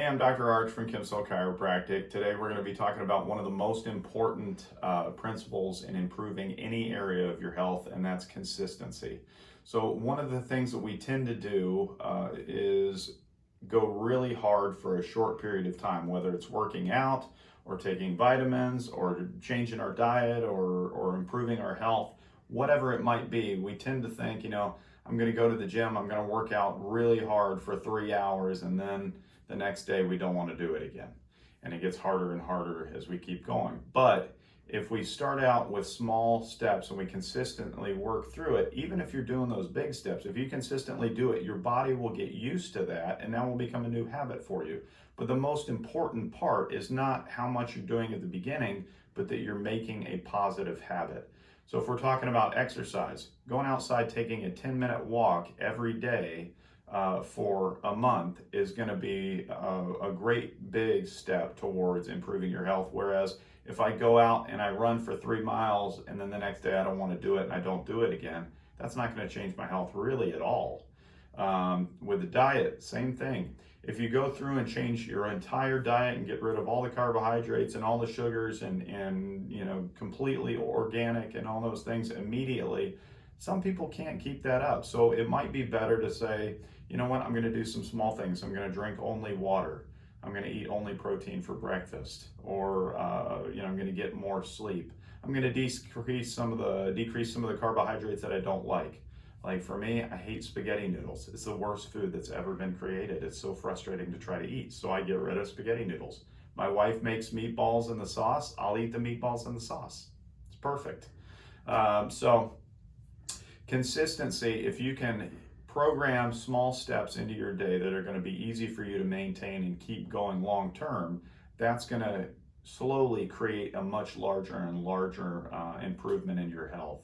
I'm Dr. Arch from Kimsell Chiropractic. Today we're going to be talking about one of the most important principles in improving any area of your health, and that's consistency. So one of the things that we tend to do is go really hard for a short period of time, whether it's working out or taking vitamins or changing our diet or improving our health, whatever it might be. We tend to think, I'm going to go to the gym, I'm going to work out really hard for 3 hours, and then the next day we don't want to do it again. And it gets harder and harder as we keep going. But if we start out with small steps and we consistently work through it, even if you're doing those big steps, if you consistently do it, your body will get used to that and that will become a new habit for you. But the most important part is not how much you're doing at the beginning, but that you're making a positive habit. So if we're talking about exercise, going outside, taking a 10-minute walk every day for a month is going to be a great big step towards improving your health. Whereas if I go out and I run for 3 miles and then the next day I don't want to do it and I don't do it again, that's not going to change my health really at all. With the diet, same thing. If you go through and change your entire diet and get rid of all the carbohydrates and all the sugars and completely organic and all those things immediately, some people can't keep that up. So it might be better to say, you know what, I'm going to do some small things. I'm going to drink only water. I'm going to eat only protein for breakfast, or I'm going to get more sleep. I'm going to decrease some of the carbohydrates that I don't like. Like for me, I hate spaghetti noodles. It's the worst food that's ever been created. It's so frustrating to try to eat. So I get rid of spaghetti noodles. My wife makes meatballs in the sauce. I'll eat the meatballs in the sauce. It's perfect. So consistency, if you can program small steps into your day that are going to be easy for you to maintain and keep going long term, that's going to slowly create a much larger and larger improvement in your health.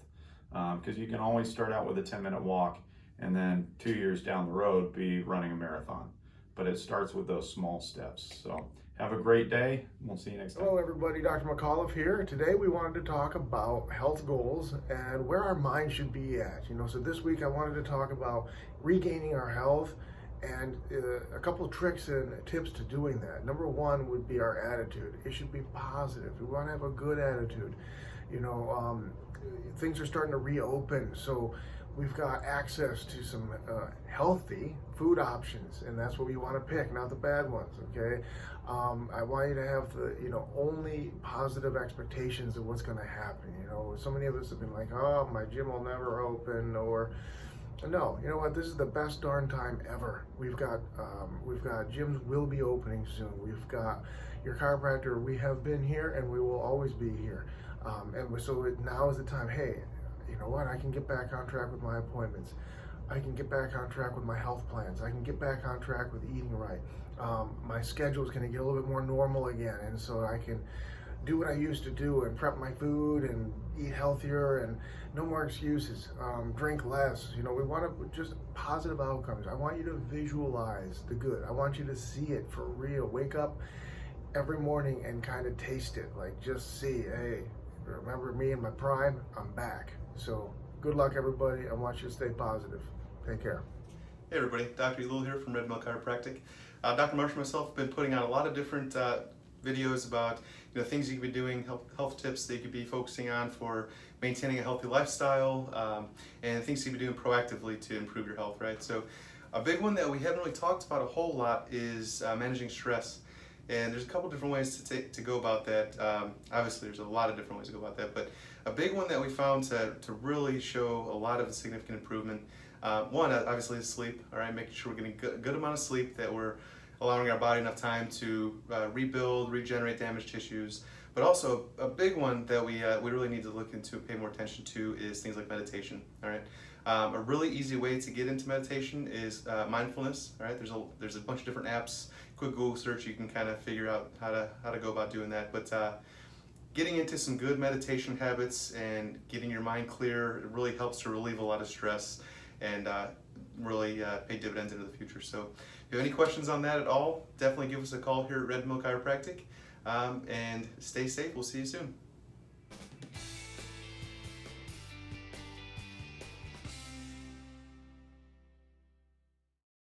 Because you can always start out with a 10-minute walk and then 2 years down the road be running a marathon. But it starts with those small steps. So have a great day. We'll see you next time. Hello everybody, Dr. McAuliffe here. Today we wanted to talk about health goals and where our mind should be at. So this week I wanted to talk about regaining our health and a couple of tricks and tips to doing that. Number one would be our attitude. It should be positive. We want to have a good attitude. Things are starting to reopen, so we've got access to some healthy food options, and that's what we want to pick, not the bad ones, okay? I want you to have the, only positive expectations of what's going to happen. So many of us have been like, oh, my gym will never open, or no, you know what? This is the best darn time ever. We've got gyms will be opening soon. We've got your chiropractor. We have been here, and we will always be here. Now is the time. Hey, you know what? I can get back on track with my appointments. I can get back on track with my health plans. I can get back on track with eating right. My schedule is going to get a little bit more normal again, and so I can do what I used to do and prep my food and eat healthier and no more excuses. Drink less. We want to just positive outcomes. I want you to visualize the good. I want you to see it for real. Wake up every morning and kind of taste it. Like just see, hey, remember me in my prime? I'm back. So good luck, everybody. I want you to stay positive. Take care. Hey everybody, Dr. Elul here from Red Mill Chiropractic. Dr. Marsh and myself have been putting out a lot of different videos about things you could be doing, health tips that you could be focusing on for maintaining a healthy lifestyle, and things you could be doing proactively to improve your health, right? So a big one that we haven't really talked about a whole lot is managing stress. And there's a couple different ways to go about that. Obviously, there's a lot of different ways to go about that, but a big one that we found to really show a lot of significant improvement, one, obviously, is sleep. All right, making sure we're getting a good amount of sleep, that we're allowing our body enough time to rebuild, regenerate damaged tissues. But also, a big one that we really need to look into and pay more attention to is things like meditation. All right. A really easy way to get into meditation is mindfulness. All right, there's a bunch of different apps. Quick Google search, you can kind of figure out how to go about doing that. But getting into some good meditation habits and getting your mind clear, it really helps to relieve a lot of stress and really pay dividends into the future. So if you have any questions on that at all, definitely give us a call here at Red Mill Chiropractic, and stay safe. We'll see you soon.